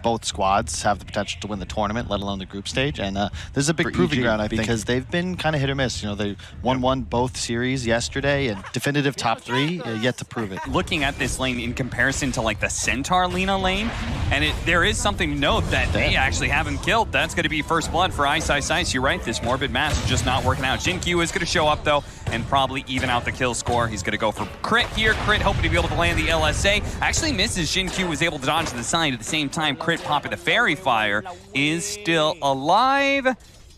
Both squads have the potential to win the tournament, let alone the group stage, and this is a big proving ground, I think, because they've been kind of hit or miss. You know, they won both series yesterday, and definitive top 3, yet to prove it. Looking at this lane in comparison to like the Centaur Lina lane, and there is something to note that they actually haven't killed. That's going to be first blood for Ice Ice Ice. You're right, this Morbid Mass is just not working out. Xin-Q is going to show up though, and probably even out the kill score. He's going to go for crit here. Crit hoping to be able to land the LSA. Actually misses. Xin-Q was able to dodge to the side at the same time. Crit popping the Fairy Fire is still alive.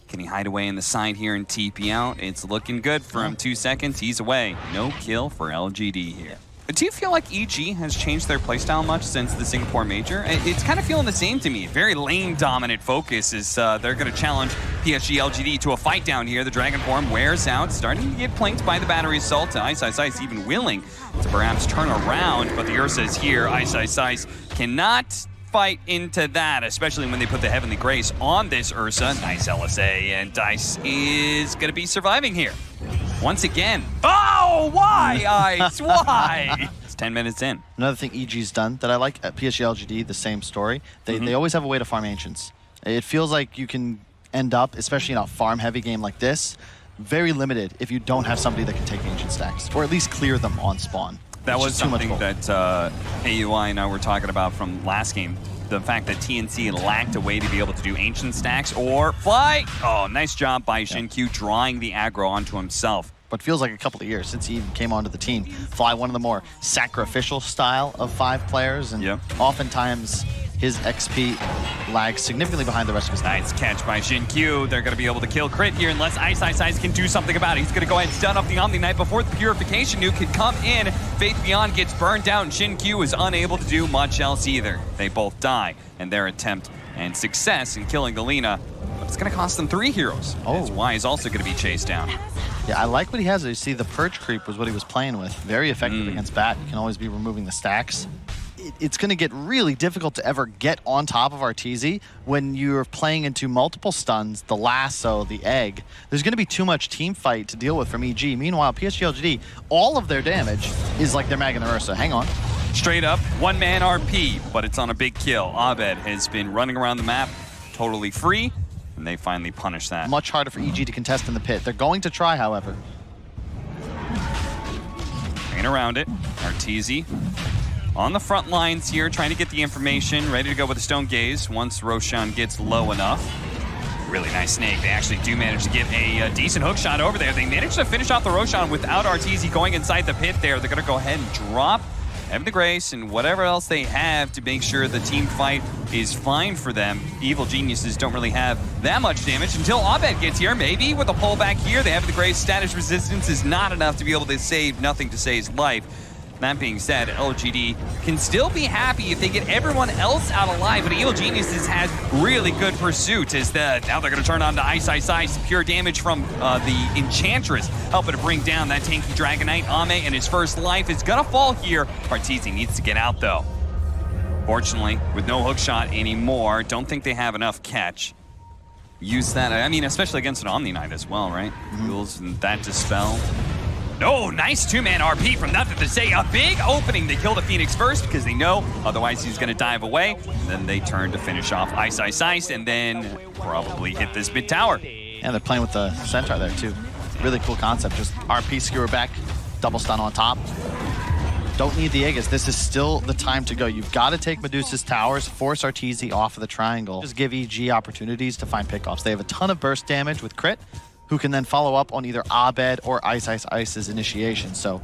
Can he hide away in the side here and TP out? It's looking good for him. 2 seconds, he's away. No kill for LGD here. Do you feel like EG has changed their playstyle much since the Singapore Major? It's kind of feeling the same to me. Very lane-dominant focus as they're going to challenge PSG.LGD to a fight down here. The Dragon Form wears out, starting to get planked by the Battery Assault. Ice Ice Ice even willing to perhaps turn around, but the Ursa is here. Ice Ice Ice cannot fight into that, especially when they put the Heavenly Grace on this Ursa. Nice LSA, and Dice is going to be surviving here. Once again. Oh, why, Ice? Why? It's 10 minutes in. Another thing EG's done that I like at PSG.LGD, the same story. They always have a way to farm Ancients. It feels like you can end up, especially in a farm-heavy game like this, very limited if you don't have somebody that can take Ancient stacks, or at least clear them on spawn. That was something that AUI and I were talking about from last game. The fact that TNC lacked a way to be able to do Ancient stacks or fly. Oh, nice job by Xin-Q drawing the aggro onto himself. But feels like a couple of years since he even came onto the team. Fly, one of the more sacrificial style of 5 players, and oftentimes his XP lags significantly behind the rest of his team. Nice catch by Xin-Q. They're going to be able to kill crit here unless Ice Ice Ice can do something about it. He's going to go ahead and stun up the Omni Knight before the Purification nuke can come in. Faith Beyond gets burned out, and Xin-Q is unable to do much else either. They both die, and their attempt and success in killing the Lina, but it's going to cost them 3 heroes. As Y is also going to be chased down. Yeah, I like what he has. You see, the Purge Creep was what he was playing with. Very effective against Bat. You can always be removing the stacks. It's going to get really difficult to ever get on top of Arteezy when you're playing into multiple stuns, the lasso, the egg. There's going to be too much team fight to deal with from EG. Meanwhile, PSG.LGD, all of their damage is like they're Mag and the Ursa. Hang on. Straight up, one-man RP, but it's on a big kill. Abed has been running around the map totally free, and they finally punish that. Much harder for EG to contest in the pit. They're going to try, however. Hanging around it. Arteezy on the front lines here, trying to get the information, ready to go with the Stone Gaze once Roshan gets low enough. Really nice snake. They actually do manage to get a decent hook shot over there. They managed to finish off the Roshan without Arteezy going inside the pit there. They're going to go ahead and drop Heaven the Grace and whatever else they have to make sure the team fight is fine for them. Evil Geniuses don't really have that much damage until Abed gets here. Maybe with a pullback here, they have the Grace. Status resistance is not enough to be able to save nothing to save his life. That being said, LGD can still be happy if they get everyone else out alive, but Evil Geniuses has really good pursuit as now they're going to turn on to Ice Ice Ice. Pure damage from the Enchantress, helping to bring down that tanky Dragon Knight. Ame and his first life is going to fall here. Arteezy needs to get out though. Fortunately, with no hookshot anymore, don't think they have enough catch. Use that, I mean, especially against an Omni Knight as well, right? Rules and that dispel. Oh, nice 2-man RP from Nothing to Say. A big opening. They kill the Phoenix first because they know otherwise he's going to dive away. And then they turn to finish off Ice Ice Ice and then probably hit this mid tower. Yeah, they're playing with the Centaur there too. Really cool concept. Just RP skewer back, double stun on top. Don't need the Aegis. This is still the time to go. You've got to take Medusa's towers, force Arteezy off of the triangle. Just give EG opportunities to find pickoffs. They have a ton of burst damage with crit, who can then follow up on either Abed or Ice Ice Ice's initiation. So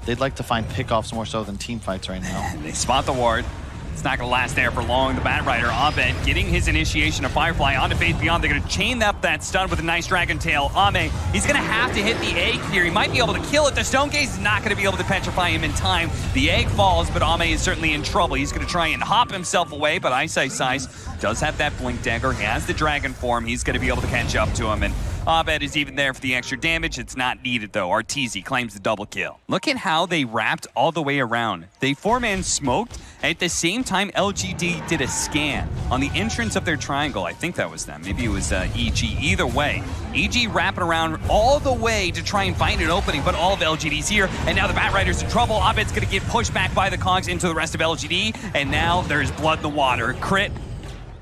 they'd like to find pickoffs more so than team fights right now. They spot the ward. It's not going to last there for long. The Bat Rider, Abed, getting his initiation of Firefly onto Faith Beyond. They're going to chain up that stun with a nice Dragon Tail. Ame, he's going to have to hit the egg here. He might be able to kill it. The Stone Gaze is not going to be able to petrify him in time. The egg falls, but Ame is certainly in trouble. He's going to try and hop himself away, but Ice Ice Ice does have that Blink Dagger. He has the Dragon Form. He's going to be able to catch up to him, and Abed is even there for the extra damage. It's not needed, though. Arteezy claims the double kill. Look at how they wrapped all the way around. They 4-man smoked, and at the same time, LGD did a scan on the entrance of their triangle. I think that was them. Maybe it was EG. Either way, EG wrapping around all the way to try and find an opening, but all of LGD's here, and now the Bat Rider's in trouble. Abed's going to get pushed back by the Cogs into the rest of LGD, and now there's blood in the water. Crit,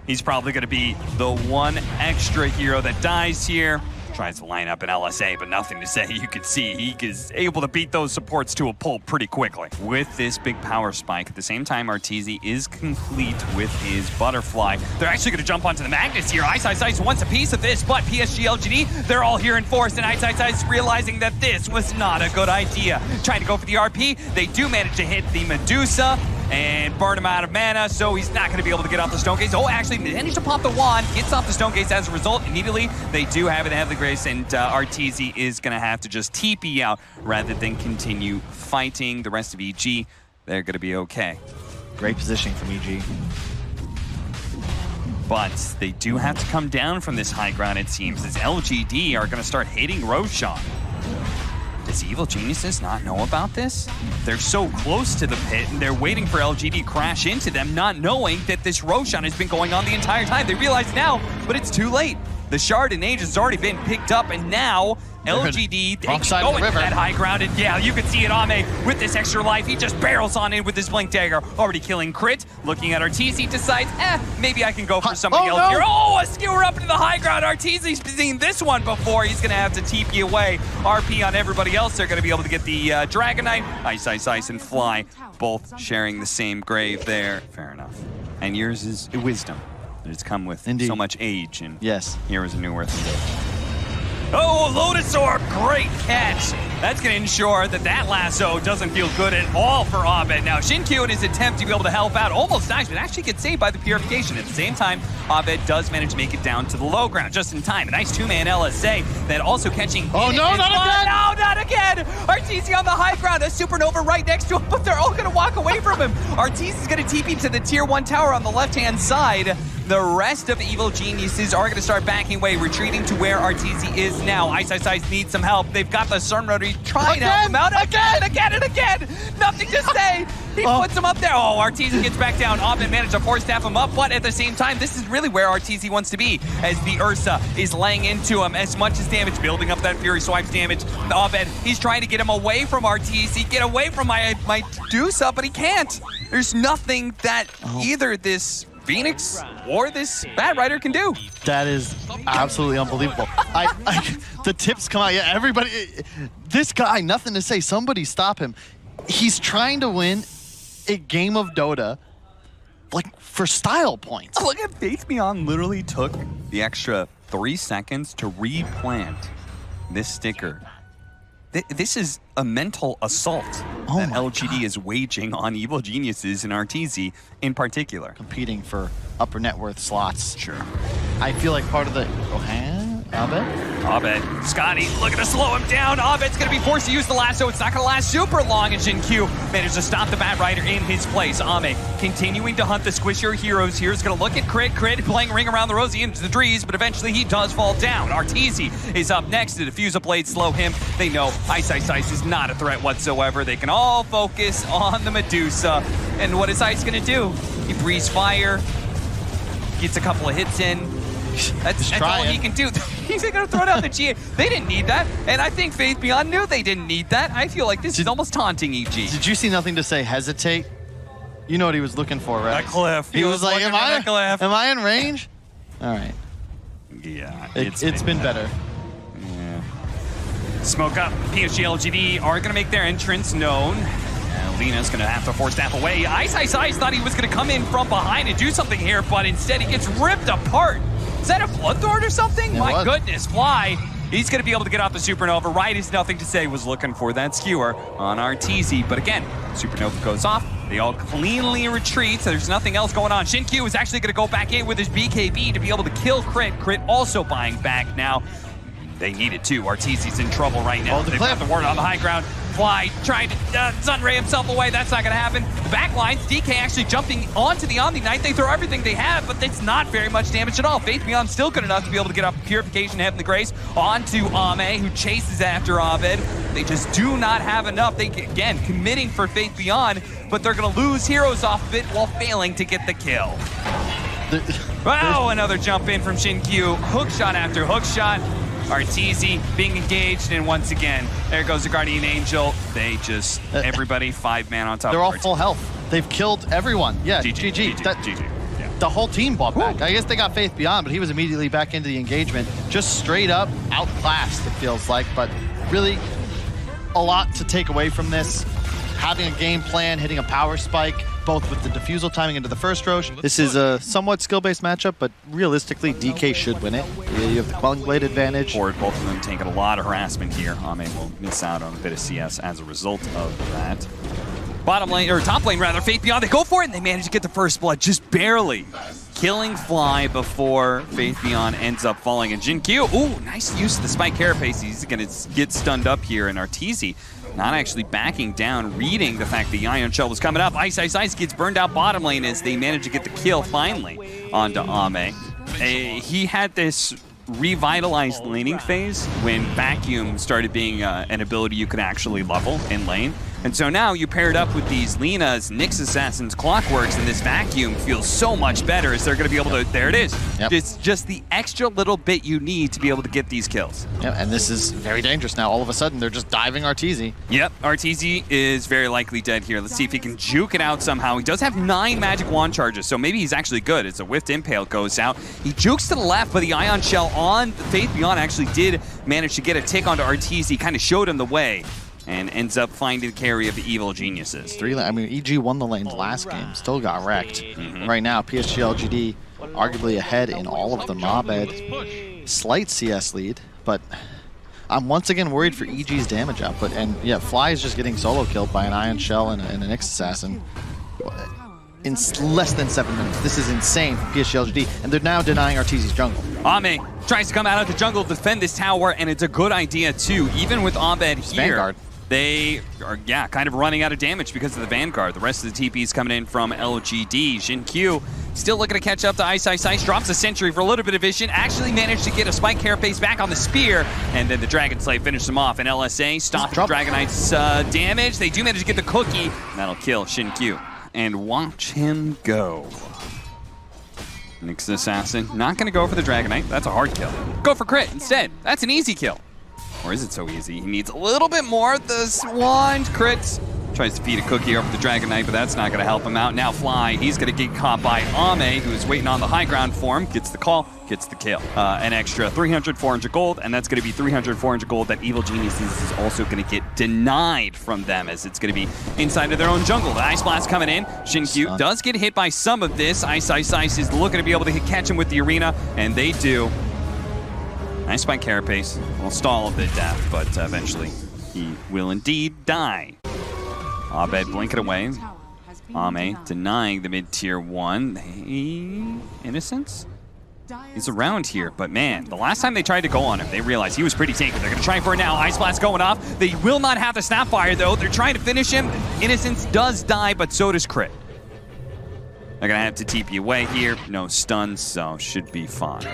he's probably going to be the one extra hero that dies here. Tries to line up an LSA, but nothing to say. You can see he is able to beat those supports to a pulp pretty quickly. With this big power spike, at the same time, Arteezy is complete with his butterfly. They're actually going to jump onto the Magnus here. Ice wants a piece of this, but PSG.LGD, they're all here in force, and Ice realizing that this was not a good idea. Trying to go for the RP. They do manage to hit the Medusa and burn him out of mana, so he's not going to be able to get off the Stone Gaze. Oh, actually managed to pop the wand, gets off the Stone Gaze as a result. Immediately, they do have it in Heavenly Grace, and Arteezy is going to have to just TP out rather than continue fighting. The rest of EG, they're going to be okay. Great positioning from EG. But they do have to come down from this high ground, it seems, as LGD are going to start hitting Roshan. Does Evil Geniuses not know about this? They're so close to the pit, and they're waiting for LGD to crash into them, not knowing that this Roshan has been going on the entire time. They realize now, but it's too late. The Shard and Age has already been picked up, and now LGD, they can go into that high ground, and yeah, you can see it, Ame with this extra life. He just barrels on in with his Blink Dagger, already killing Crit. Looking at Arteezy, decides, maybe I can go for somebody else here. Oh, a skewer up into the high ground. Arteezy's seen this one before. He's gonna have to TP away. RP on everybody else. They're gonna be able to get the Dragon Knight, Ice, and Fly, both sharing the same grave there. Fair enough. And yours is wisdom. It's come with so much age, and here is a new Earth. Oh, Lotus Orb, great catch. That's going to ensure that that lasso doesn't feel good at all for Abed. Now, Shinkyu in his attempt to be able to help out almost dies, but actually gets saved by the purification. At the same time, Abed does manage to make it down to the low ground just in time. A nice 2-man LSA that also catching. Oh, no, not again! No, not again! Arteezy on the high ground, a supernova right next to him, but they're all going to walk away from him. Arteezy's going to TP to the tier 1 tower on the left-hand side. The rest of Evil Geniuses are going to start backing away, retreating to where Arteezy is now. Ice needs some help. They've got the Sun Rotary trying to help him out again. Nothing to say. He puts him up there. Oh, Arteezy gets back down. Abed managed to force staff him up, but at the same time, this is really where Arteezy wants to be, as the Ursa is laying into him as much as damage, building up that Fury Swipes damage. Abed, he's trying to get him away from Arteezy, get away from my Medusa, but he can't. There's nothing that either this Phoenix or this Bat Rider can do. That is absolutely unbelievable. The tips come out. Yeah, everybody. This guy, nothing to say. Somebody stop him. He's trying to win a game of Dota, like, for style points. Look at Faith Beyond literally took the extra 3 seconds to replant this sticker. This is a mental assault that LGD is waging on Evil Geniuses and Arteezy in particular. Competing for upper net worth slots. Sure. I feel like part of the... Abed. Scotty looking to slow him down. Abed's going to be forced to use the lasso. It's not going to last super long, and Shinkyu managed to stop the Bat Rider in his place. Ame continuing to hunt the squishier heroes here. Is going to look at Crit playing Ring Around the Rosie into the trees, but eventually he does fall down. Arteezy is up next to defuse a blade, slow him. They know Ice is not a threat whatsoever. They can all focus on the Medusa. And what is Ice going to do? He breathes fire, gets a couple of hits in. That's all he can do. He's going to throw down the GA. They didn't need that, and I think Faith Beyond knew they didn't need that. I feel like this is almost taunting EG. Did you see nothing to say hesitate? You know what he was looking for, right? That cliff. He was like, am I in range? All right. Yeah. It's been better. Yeah. Smoke up. PSG.LGD are going to make their entrance known. Lena's going to have to force staff away. Ice thought he was going to come in from behind and do something here, but instead he gets ripped apart. Is that a Bloodthorn or something? My goodness, Fly. He's going to be able to get off the Supernova. Right is nothing to say. Was looking for that skewer on Arteezy. But again, Supernova goes off. They all cleanly retreat. So there's nothing else going on. Shinkyu is actually going to go back in with his BKB to be able to kill Crit. Crit also buying back now. They need it too. Arteezy's in trouble right now. They've got the ward on the high ground. Fly trying to Sunray himself away. That's not going to happen. The back lines, DK actually jumping onto the Omni Knight. They throw everything they have, but it's not very much damage at all. Faith Beyond still good enough to be able to get up Purification, Heavenly Grace onto Ame, who chases after Abed. They just do not have enough. They, again, committing for Faith Beyond, but they're going to lose heroes off of it while failing to get the kill. Wow, another jump in from Xin-Q. Hook shot after hook shot. Arteezy being engaged, and once again, there goes the Guardian Angel. They just, everybody 5-man on top. They're all of full health. They've killed everyone. Yeah, GG. GG. Yeah. The whole team bought back. I guess they got Faith Beyond, but he was immediately back into the engagement. Just straight up outclassed, it feels like. But really, a lot to take away from this. Having a game plan, hitting a power spike, both with the defusal timing into the first Roche. This is a somewhat skill-based matchup, but realistically, DK should win it. You have the Quelling Blade advantage. Both of them taking a lot of harassment here. Ame will miss out on a bit of CS as a result of that. Bottom lane, or top lane rather, Faith Beyond, they go for it, and they manage to get the first blood, just barely. Killing Fly before Faith Beyond ends up falling. And Xin-Q, ooh, nice use of the Spike Carapace. He's gonna get stunned up here, and Arteezy not actually backing down, reading the fact the Ion Shell was coming up. Ice gets burned out bottom lane as they manage to get the kill finally onto Ame. He had this revitalized laning phase when Vacuum started being an ability you could actually level in lane. And so now you pair it up with these Lena's, Nyx Assassins, Clockworks, and this Vacuum feels so much better as they're going to be able to, there it is. Yep. It's just the extra little bit you need to be able to get these kills. Yeah, and this is very dangerous now. All of a sudden, they're just diving Arteezy. Yep, Arteezy is very likely dead here. Let's see if he can juke it out somehow. He does have 9 magic wand charges, so maybe he's actually good as a Whiffed Impale goes out. He jukes to the left, but the Ion Shell on Faith Beyond actually did manage to get a tick onto Arteezy, kind of showed him the way, and ends up finding the carry of the Evil Geniuses. I mean, EG won the lanes last game, still got wrecked. Right now, PSG.LGD arguably ahead in all of them. Abed, slight CS lead, but I'm once again worried for EG's damage output. And yeah, Fly is just getting solo killed by an Ion Shell and an Nyx Assassin in less than 7 minutes. This is insane for PSG.LGD, and they're now denying Arteezy's jungle. Ame tries to come out of the jungle to defend this tower, and it's a good idea too, even with Abed here. Vanguard. They are, kind of running out of damage because of the Vanguard. The rest of the TP's coming in from LGD. Xin-Q still looking to catch up to Ice. Drops a Sentry for a little bit of vision. Actually managed to get a Spike Carapace back on the Spear. And then the Dragon Slave finished him off. And LSA stopped the Dragon Knight's damage. They do manage to get the cookie. And that'll kill Xin-Q. And watch him go. Nyx Assassin not going to go for the Dragon Knight. That's a hard kill. Go for crit instead. That's an easy kill. Or is it so easy? He needs a little bit more. The wand crits. Tries to feed a cookie over the Dragon Knight, but that's not going to help him out. Now Fly, he's going to get caught by Ame, who's waiting on the high ground for him. Gets the call, gets the kill. An extra 300, 400 gold, and that's going to be 300, 400 gold that Evil Geniuses is also going to get denied from them, as it's going to be inside of their own jungle. The Ice Blast coming in. Xin-Q does get hit by some of this. Ice is looking to be able to catch him with the arena, and they do. Nice Spike Carapace. Will stall a bit death, but eventually he will indeed die. Abed blinking away. Ame denying the mid-tier 1. Innocence? He's around here, but man, the last time they tried to go on him, they realized he was pretty tanky. They're going to try for it now. Ice Blast going off. They will not have the Snapfire, though. They're trying to finish him. Innocence does die, but so does Crit. They're going to have to TP away here. No stuns, so should be fine.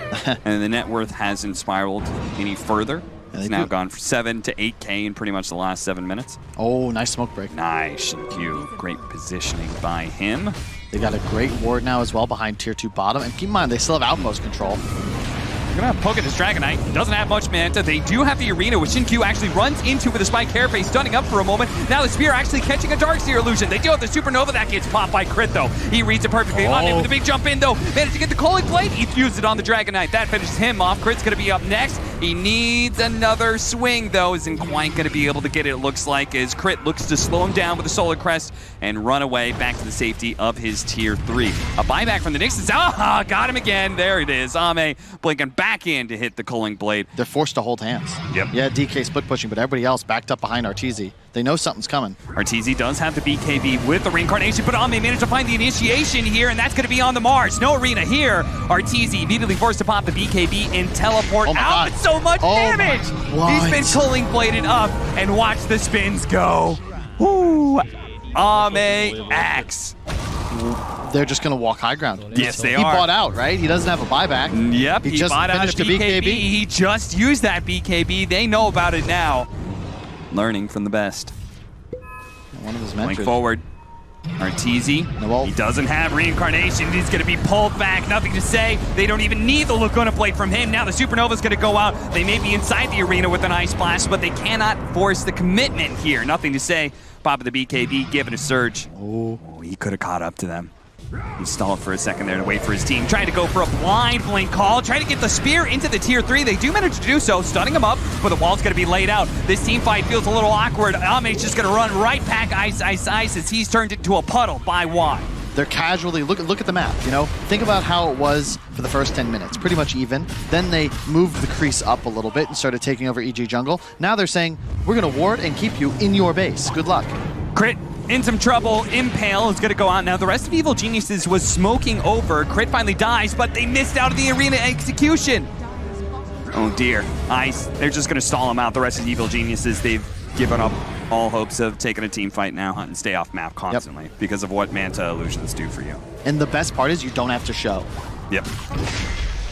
And the net worth hasn't spiraled any further. It's now gone from 7 to 8K in pretty much the last 7 minutes. Oh, nice smoke break. Nice, Xin-Q. Great positioning by him. They got a great ward now as well behind tier 2 bottom. And keep in mind, they still have outpost control. They're going to poke at this Dragon Knight. Doesn't have much mana. They do have the arena, which Xin-Q actually runs into with a Spike Carapace, stunning up for a moment. Now the Spear actually catching a Darkseer illusion. They do have the Supernova that gets popped by Crit, though. He reads it perfectly. Not with the big jump in, though. Managed to get the Quelling Blade. He fused it on the Dragon Knight. That finishes him off. Crit's going to be up next. He needs another swing, though. Isn't quite going to be able to get it, looks like, as Crit looks to slow him down with a Solar Crest and run away back to the safety of his tier 3. A buyback from the Nyx. Ah, got him again. There it is. Ame blinking back in to hit the Quelling Blade. They're forced to hold hands. Yep. Yeah, DK split pushing, but everybody else backed up behind Arteezy. They know something's coming. Arteezy does have the BKB with the reincarnation, but Ame managed to find the initiation here, and that's going to be on the Mars. No arena here. Arteezy immediately forced to pop the BKB and teleport out with so much damage. He's been cooling bladed up, and watch the spins go. Woo! Ame X. They're just going to walk high ground. Yes, they are. He bought out, right? He doesn't have a buyback. Yep, he just bought out finished a the BKB. BKB. He just used that BKB. They know about it now. Learning from the best. One of his Going mentors. forward. Arteezy, he doesn't have reincarnation. He's going to be pulled back. Nothing to say. They don't even need the Laguna Blade from him. Now the Supernova's going to go out. They may be inside the arena with an Ice Blast, but they cannot force the commitment here. Nothing to say. Pop of the BKB, give it a surge. Oh, he could have caught up to them. He stalled for a second there to wait for his team. Trying to go for a blind blink call. Trying to get the spear into the tier 3. They do manage to do so, stunning him up, but the wall's going to be laid out. This team fight feels a little awkward. Ame's just going to run right back Ice as he's turned into a puddle by Y. They're casually, look at the map, you know? Think about how it was for the first 10 minutes. Pretty much even. Then they moved the crease up a little bit and started taking over EG jungle. Now they're saying, we're going to ward and keep you in your base. Good luck. Crit in some trouble. Impale is going to go out now. The rest of Evil Geniuses was smoking over. Crit finally dies, but they missed out of the arena execution. Oh dear. Ice, they're just going to stall him out. The rest of Evil Geniuses, they've given up all hopes of taking a team fight now and stay off map constantly because of what Manta Illusions do for you. And the best part is you don't have to show. Yep.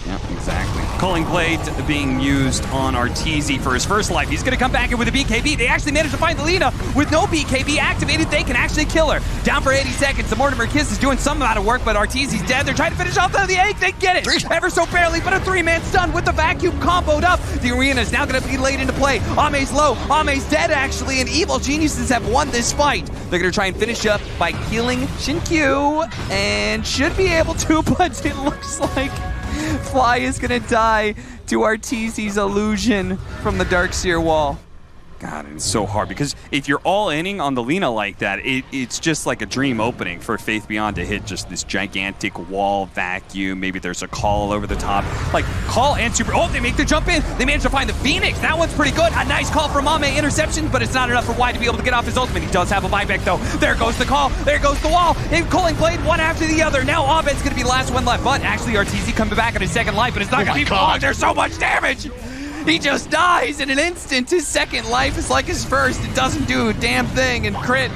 Yep, exactly. Culling Blade being used on Arteezy for his first life. He's going to come back in with a BKB. They actually managed to find the Lina with no BKB activated. They can actually kill her. Down for 80 seconds. The Mortimer Kiss is doing some amount of work, but Arteezy's dead. They're trying to finish off the egg. They get it. Ever so barely, but a 3-man stun with the vacuum comboed up. The arena is now going to be laid into play. Ame's low. Ame's dead, actually, and Evil Geniuses have won this fight. They're going to try and finish up by killing Shinkyu, and should be able to, but it looks like Fly is going to die to Arteezy's illusion from the Darkseer wall. God, it's so hard because if you're all inning on the Lina like that, it's just like a dream opening for Faith Beyond to hit just this gigantic wall vacuum. Maybe there's a call over the top. Like, call and super. Oh, they make the jump in. They manage to find the Phoenix. That one's pretty good. A nice call from Ame. Interception, but it's not enough for Y to be able to get off his ultimate. He does have a buyback, though. There goes the call. There goes the wall. And Culling Blade one after the other. Now Abed's going to be the last one left, but actually Arteezy coming back on his second life, but it's not going to be long. There's so much damage. He just dies in an instant. His second life is like his first. It doesn't do a damn thing. And Crit,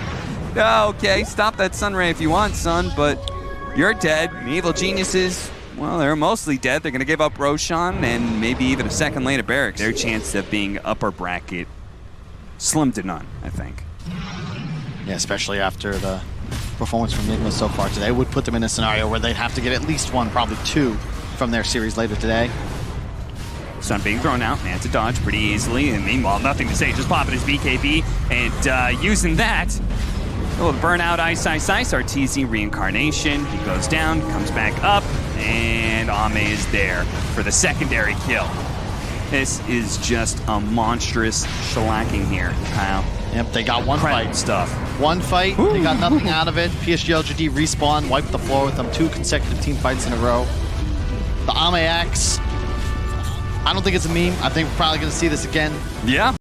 okay, stop that Sunray if you want, son, but you're dead. The Evil Geniuses, well, they're mostly dead. They're going to give up Roshan and maybe even a second lane of Barracks. Their chance of being upper bracket, slim to none, I think. Yeah, especially after the performance from Nigma so far today, would put them in a scenario where they'd have to get at least one, probably two, from their series later today. Sun being thrown out, Manta dodge pretty easily, and meanwhile, nothing to say, just popping his BKB, and using that. Oh, burnout, Ice. Arteezy reincarnation. He goes down, comes back up, and Ame is there for the secondary kill. This is just a monstrous shellacking here, Kyle. Yep, they got one fight. Stuff. One fight, they got nothing out of it. PSG.LGD respawn, wiped the floor with them 2 consecutive team fights in a row. The Ame X, I don't think it's a meme. I think we're probably going to see this again. Yeah.